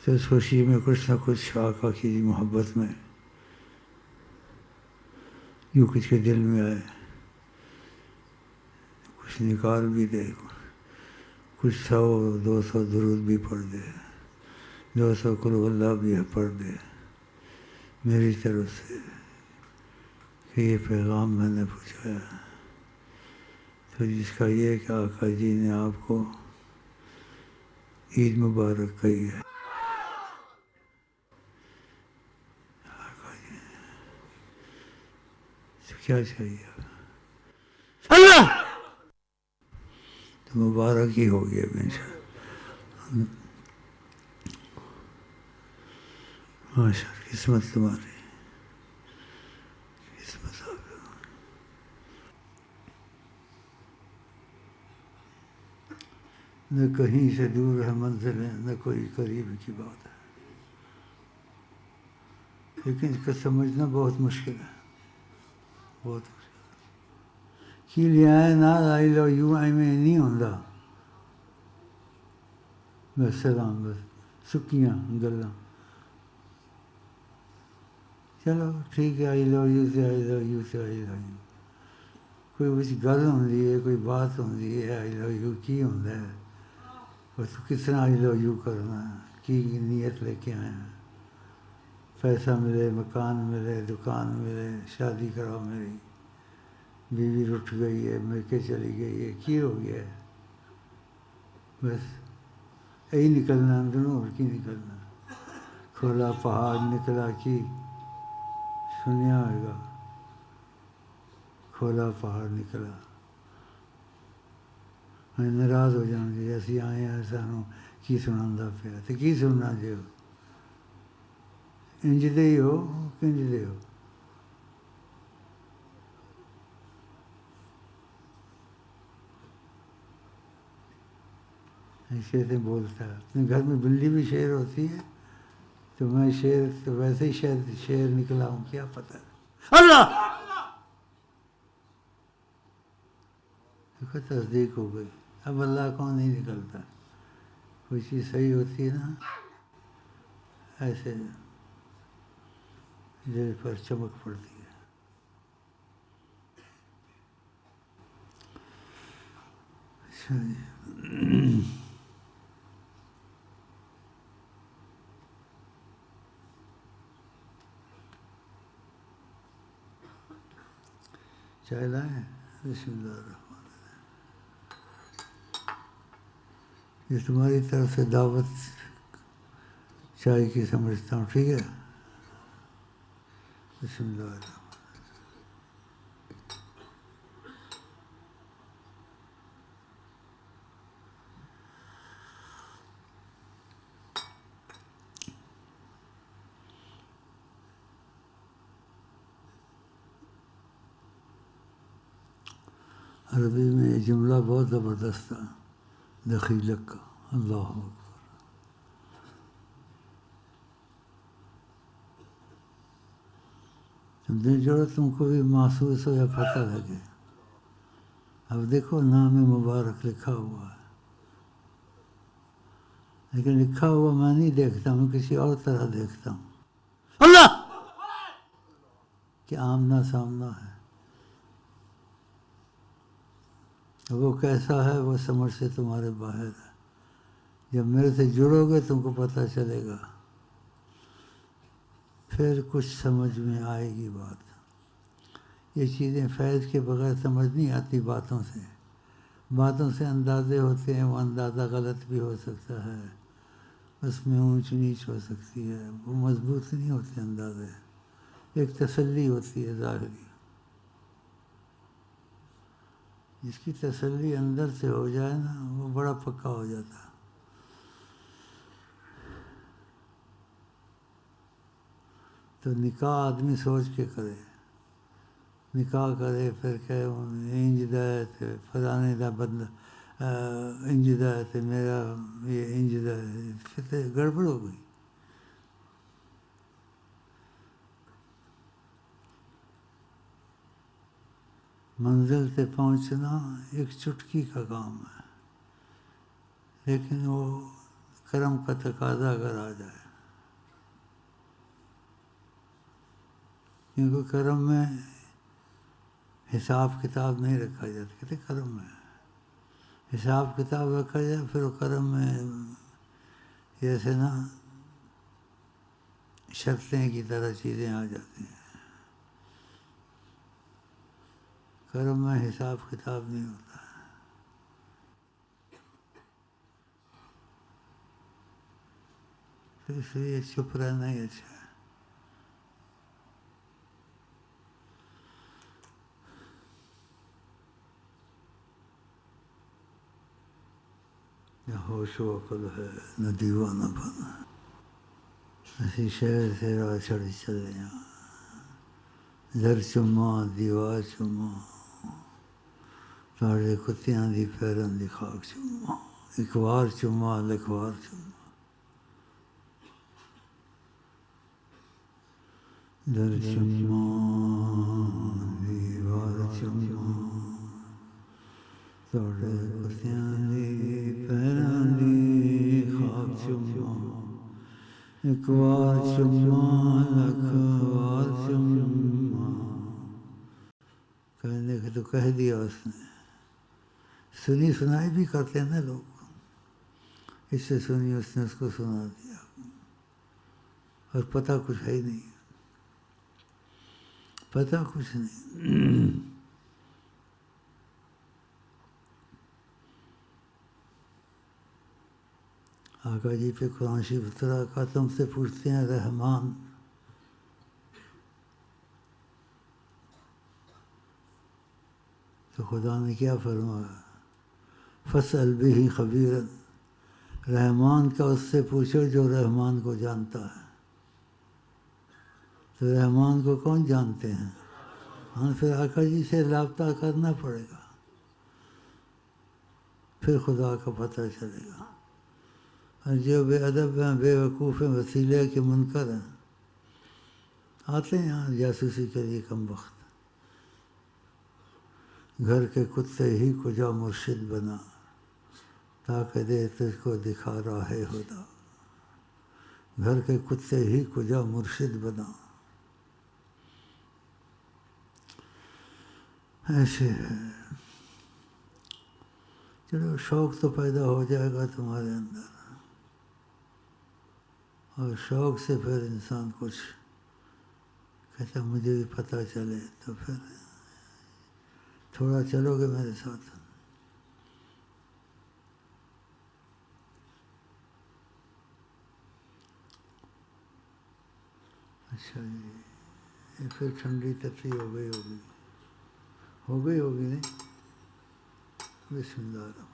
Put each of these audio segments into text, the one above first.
تو اس خوشی میں کچھ نہ کچھ آقا کی محبت میں یوں کچھ کے دل میں آئے، کچھ نکال بھی دے، کچھ 100 200 درود بھی پڑھ دے، 200 قل ہو اللہ بھی پڑھ دے میری طرف سے کہ یہ پیغام میں نے پہنچایا، تو جس کا یہ کہ آقا جی نے آپ کو عید مبارک کہی ہے۔ آقا جی تو کیا چاہیے اللہ، تو مبارک ہی ہوگی اب انشاءاللہ۔ ماشاء اللہ، قسمت تمہاری، قسمت آپ۔ نہ کہیں سے دور ہے منزلیں، نہ کوئی قریب کی بات ہے، لیکن اس کو سمجھنا بہت مشکل ہے، بہت مشکل۔ کی لیا نہ لائی لو یوں میں نہیں ہوندا، بس سلام، بس سکیاں گلاں، چلو ٹھیک ہے، آئی لو یو سے آئی لو یو سے آئی لو یو، کوئی کچھ گل ہوندی ہے، کوئی بات ہوندی ہے، آئی لو یو کی ہوندا ہے، بس کس طرح آئی لو یو کرنا ہے، کی نیت لے کے آئے ہیں، پیسہ ملے، مکان ملے، دکان ملے، شادی کراؤ میری، بیوی رٹھ گئی ہے، میکے چلی گئی ہے، کی ہو گیا ہے، بس یہی نکلنا اندروں، اور کی نکلنا، کھولا پہاڑ نکلا کی سنیا ہوئے گا، کھولا پہاڑ نکلا، میں ناراض ہو جان گے، اسی آئے ہیں سانوں کی سنانا پیا، تو کی سننا جی ہو، انج دے ہو کنج دے ہو، ایسے سے بولتا ہے، اپنے گھر میں بلی بھی شیر ہوتی ہے، تو میں شیر تو ویسے ہی شیر نکلا ہوں، کیا پتہ اللہ، تصدیق ہو گئی، اب اللہ کون نہیں نکلتا، کوئی چیز صحیح ہوتی ہے نا، ایسے دل پر چمک پڑتی ہے۔ اچھا جی، چائے لائیں؟ بسم اللہ الرحمن الرحیم، یہ تمہاری طرف سے دعوت چائے کی سمجھتا ہوں، ٹھیک ہے، بسم اللہ الرحمن۔ عربی میں یہ جملہ بہت زبردست تھا، دخیلک کا، اللہ اکبر، دل جوڑو تم کو بھی محسوس ہو یا پتہ لگے، اب دیکھو نام مبارک لکھا ہوا ہے، لیکن لکھا ہوا میں نہیں دیکھتا ہوں، کسی اور طرح دیکھتا ہوں، اللہ کہ آمنا سامنا ہے، وہ کیسا ہے وہ سمجھ سے تمہارے باہر ہے، جب میرے سے جڑو گے تم کو پتہ چلے گا، پھر کچھ سمجھ میں آئے گی بات، یہ چیزیں فیض کے بغیر سمجھ نہیں آتی، باتوں سے اندازے ہوتے ہیں، وہ اندازہ غلط بھی ہو سکتا ہے، اس میں اونچ نیچ ہو سکتی ہے، وہ مضبوط نہیں ہوتے اندازے، ایک تسلی ہوتی ہے ظاہری، جس کی تسلی اندر سے ہو جائے نا وہ بڑا پکا ہو جاتا ہے۔ تو نکاح آدمی سوچ کے کرے، نکاح کرے پھر کہ انج دا ہے تے فلانے دا بندہ انج دا ہے تے میرا یہ انج دا ہے، پھر تو گڑبڑ ہو گئی۔ منزل تے پہنچنا ایک چٹکی کا کام ہے، لیکن وہ کرم کا تقاضا اگر آ جائے، کیونکہ کرم میں حساب کتاب نہیں رکھا جاتا، کہتے کرم میں حساب کتاب رکھا جائے پھر وہ کرم میں جیسے نا شرطیں کی طرح چیزیں آ جاتی ہیں۔ کرم میں حساب کتاب نہیں ہوتا ہے، تو اس لیے چپ رہنا ہی اچھا ہے۔ نہ ہوش و عقل ہے نہ دیوانہ بنا، اسی شہر سے راہ چڑھ چلے در چما دیوار چما تاڑے کتیاں دی پیرن دی خاک چما، ایک وار چما لکھوار چما، در چما دیوار چما تاڑے کتیاں دی پیرن دی خاک چما، ایک وار چما لکھوار چما۔ کہنے کہ تو کہہ دیا اس نے، سنی سنائی بھی کرتے ہیں نا لوگ، اس سے سنی اس نے اس کو سنا دیا، اور پتہ کچھ ہے ہی نہیں، پتہ کچھ نہیں۔ آقا جی پہ قرآن شریف اترا کا تم سے پوچھتے ہیں رحمان، تو خدا نے کیا فرمایا؟ فاسأل بہ خبیرا، رحمان کا اس سے پوچھو جو رحمان کو جانتا ہے۔ تو رحمان کو کون جانتے ہیں؟ ہاں، پھر آقا جی سے رابطہ کرنا پڑے گا، پھر خدا کا پتہ چلے گا۔ اور جو بے ادب ہیں، بے وقوف ہیں، وسیلے کے منکر ہیں، آتے ہیں یہاں جاسوسی کے لیے کم وقت۔ گھر کے کتے ہی کو جا مرشد بنا، تاکہ دے تجھ کو دکھا راہ خدا۔ گھر کے کتے ہی کو جا مرشد بنا، ایسے ہے۔ چلو شوق تو پیدا ہو جائے گا تمہارے اندر، اور شوق سے پھر انسان کچھ کہتا مجھے بھی پتہ چلے، تو پھر تھوڑا چلو گے میرے ساتھ۔ اچھا جی، یہ پھر ٹھنڈی تفریح ہو گئی ہوگی نہیں؟ بسم اللہ الرحمن۔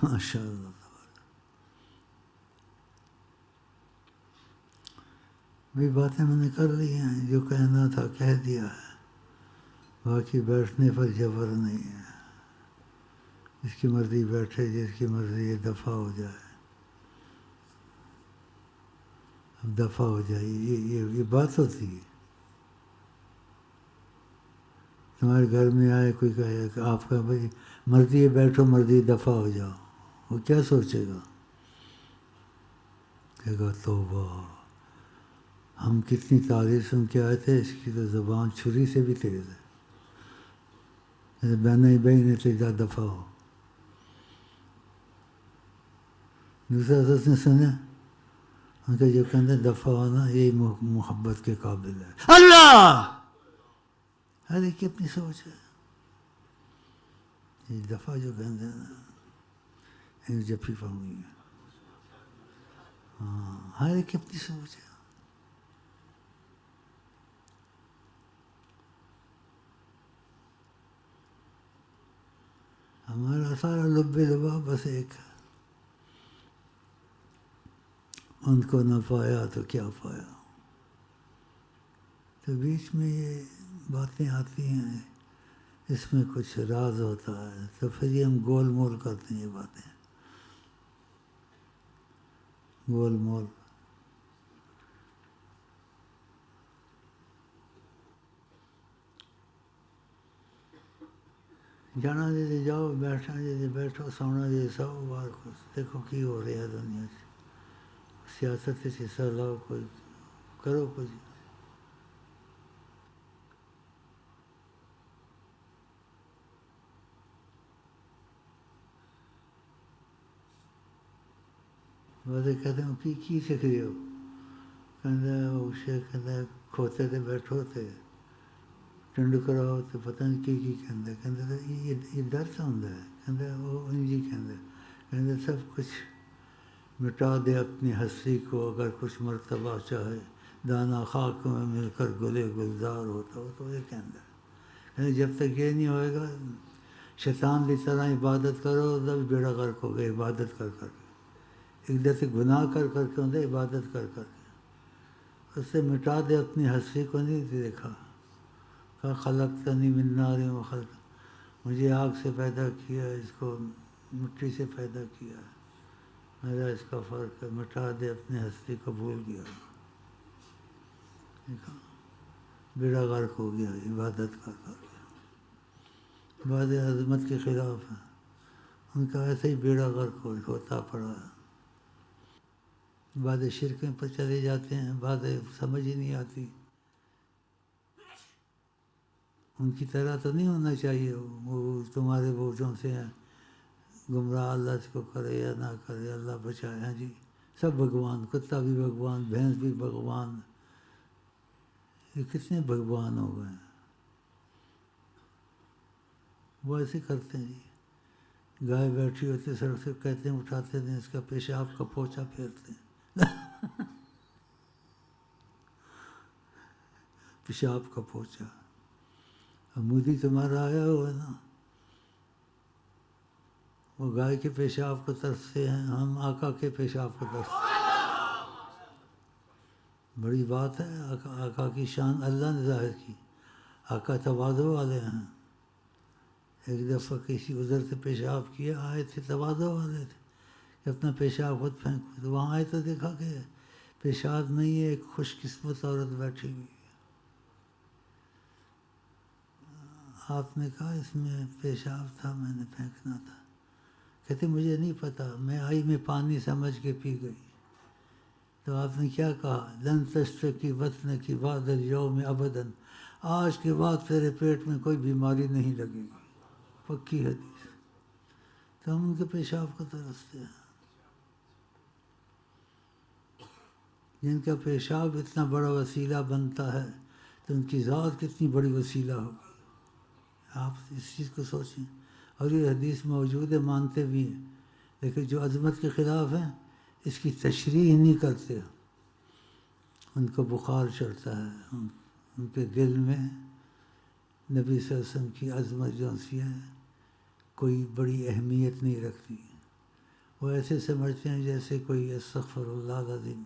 ماشاء اللہ، بھی باتیں میں نے کر لی ہیں، جو کہنا تھا کہہ دیا ہے، باقی بیٹھنے پر جبر نہیں ہے، جس کی مرضی بیٹھے، جس کی مرضی یہ دفع ہو جائے، اب دفع ہو جائے، یہ بات ہوتی ہے۔ تمہارے گھر میں آئے کوئی کہے کہ آپ کا بھائی مرضی ہے بیٹھو، مرضی دفع ہو جاؤ، وہ کیا سوچے گا؟ کہے گا توبہ، ہم کتنی تعریف سن کے آئے تھے، اس کی تو زبان چھری سے بھی تیز ہے، بہن تیزا دفع ہو۔ دوسرا دوست نے سنا ان کا جو کہنا دفع ہونا یہی محبت کے قابل ہے۔ اللہ ہر ایک کی اپنی سوچ ہے، یہ دفعہ جو کہتے ہیں نا جفی فہمی ہے، ہاں، ہر ایک کی اپنی سوچ ہے۔ ہمارا سارا لب لبا بس ایک ہے، ان کو نہ پایا تو کیا پایا، تو بیچ میں یہ باتیں آتی ہیں، اس میں کچھ راز ہوتا ہے، تو پھر یہ ہم گول مول کرتے ہیں یہ باتیں، گول مول. جانا جی جاؤ، بیٹھنا جی بیٹھو، سونا جی سو، بار کچھ دیکھو کی ہو رہا ہے دنیا سے، سیاست سے حصہ لاؤ، کوئی کرو کچھ. ویسے کہتے ہیں کی سیکھ رہے ہو؟ کہ کھوتے تھے بیٹھو تھے ٹنڈ کراؤ تو پتہ نہیں کی یہ درس ہوتا ہے، وہ جی کہ سب کچھ مٹا دے اپنی ہستی کو، اگر کچھ مرتبہ چاہے دانا خاک میں مل کر گلے گلزار ہوتا ہو، تو یہ کہتے جب تک یہ نہیں ہوئے گا شیطان کی طرح عبادت کرو تب بیڑا غرق ہو گئے، عبادت کر کر کے ایک دفعہ گناہ کر کر کے ہوتا ہے، عبادت کر کر کے اس سے مٹا دے اپنی ہستی کو. نہیں دیکھا کہ خلقتنی من نار و خلق، مجھے آگ سے پیدا کیا، اس کو مٹی سے پیدا کیا، میرا اس کا فرق ہے، مٹا دے اپنی ہستی کو، بھول گیا، دیکھا بیڑا غرق ہو گیا عبادت کر کر کے. بعض عظمت کے خلاف ہیں، ان کا ایسے ہی بیڑا غرق ہوتا پڑا ہے. بعض شرک پر چلے جاتے ہیں، بعض سمجھ ہی نہیں آتی. ان کی طرح تو نہیں ہونا چاہیے، وہ تمہارے وہ جو سے ہیں گمراہ، اللہ اس کو کرے یا نہ کرے، اللہ بچائے. ہیں جی سب بھگوان، کتا بھی بھگوان، بھینس بھی بھگوان، یہ کتنے بھگوان ہو گئے ہیں. وہ ایسے کرتے ہیں جی، گائے بیٹھی ہوتی سڑک سے کہتے ہیں اٹھاتے ہیں اس کا پیشاب کا پوچھا پھیرتے ہیں. پیشاب کا پوچھا، مودی تمہارا آیا ہوا ہے نا، وہ گائے کے پیشاب کو ترستے ہیں، ہم آقا کے پیشاب کو ترستے ہیں. بڑی بات ہے، آقا کی شان اللہ نے ظاہر کی. آقا تواضع والے ہیں. ایک دفعہ کسی عذر سے پیشاب کیا، آئے تھے تواضع والے تھے کہ اپنا پیشاب خود پھینکو، تو وہاں آئے تو دیکھا کہ پیشاب نہیں ہے، ایک خوش قسمت عورت بیٹھی ہوئی. آپ نے کہا اس میں پیشاب تھا، میں نے پھینکنا تھا. کہتے مجھے نہیں پتا، میں آئی میں پانی سمجھ کے پی گئی. تو آپ نے کیا کہا؟ لن تشتکی بطن کی بعد الیوم ابدا، آج کے بعد تیرے پیٹ میں کوئی بیماری نہیں لگے گی. پکی حدیث. تو ہم ان کے پیشاب کو ترستے ہیں، جن کا پیشاب اتنا بڑا وسیلہ بنتا ہے تو ان کی ذات کتنی بڑی وسیلہ ہوگی. آپ اس چیز کو سوچیں. اور یہ حدیث موجود ہے، مانتے بھی ہیں، لیکن جو عظمت کے خلاف ہیں اس کی تشریح نہیں کرتے. ان کو بخار چڑھتا ہے، ان کے دل میں نبی صلی اللہ علیہ وسلم کی عظمت جو سی ہے کوئی بڑی اہمیت نہیں رکھتی. وہ ایسے سمجھتے ہیں جیسے کوئی استغفر اللہ العظیم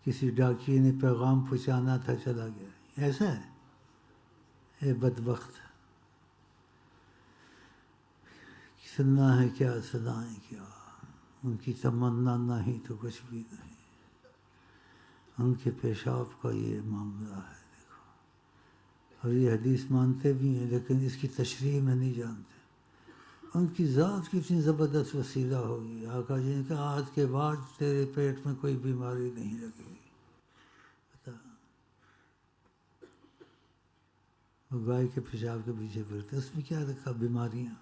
کسی ڈاکیے نے پیغام پہنچانا تھا چلا گیا. ایسا ہے اے بدبخت، سننا ہے کیا سنائیں کیا، ان کی تمنا نہیں تو کچھ بھی نہیں. ان کے پیشاب کا یہ معاملہ ہے دیکھو. اور یہ حدیث مانتے بھی ہیں لیکن اس کی تشریح میں نہیں جانتے. ان کی ذات کتنی زبردست وسیلہ ہوگی. آقا جی نے کہا آج کے بعد تیرے پیٹ میں کوئی بیماری نہیں لگے گی. بتا، وہ گائے کے پیشاب کے پیچھے پھرتے، اس میں کیا رکھا؟ بیماریاں.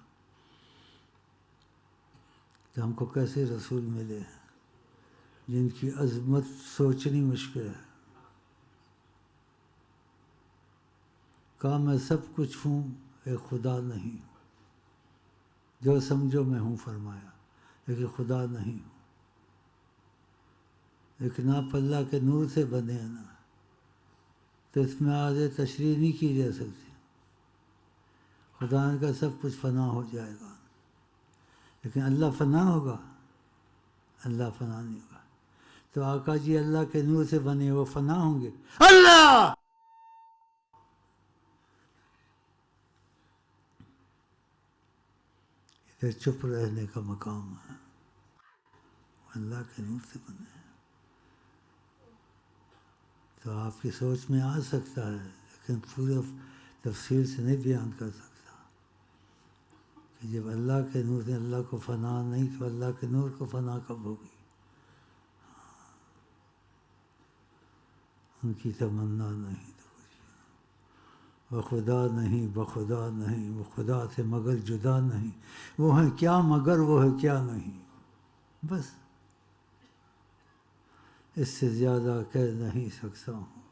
تو ہم کو کیسے رسول ملے ہیں جن کی عظمت سوچنی مشکل ہے. کہا میں سب کچھ ہوں، اے خدا نہیں، جو سمجھو میں ہوں فرمایا، لیکن خدا نہیں ہوں. لیکن آپ اللہ کے نور سے بنے ہیں نا، تو اس میں آگے تشریح نہیں کی جا سکتی. خدا نے کہا سب کچھ فنا ہو جائے گا، لیکن اللہ فنا ہوگا؟ اللہ فنا نہیں ہوگا. تو آقا جی اللہ کے نور سے بنے، وہ فنا ہوں گے؟ اللہ پھر چپ رہنے کا مقام ہے، اللہ کے نور سے بنے ہیں۔ تو آپ کی سوچ میں آ سکتا ہے لیکن پورے تفصیل سے نہیں بیان کر سکتا کہ جب اللہ کے نور سے اللہ کو فنا نہیں تو اللہ کے نور کو فنا کب ہوگی؟ ان کی تمنا نہیں تو کچھ، وہ خدا نہیں، بخدا نہیں، وہ خدا سے مگر جدا نہیں، وہ ہے کیا مگر وہ ہے کیا نہیں، بس اس سے زیادہ کہہ نہیں سکتا ہوں۔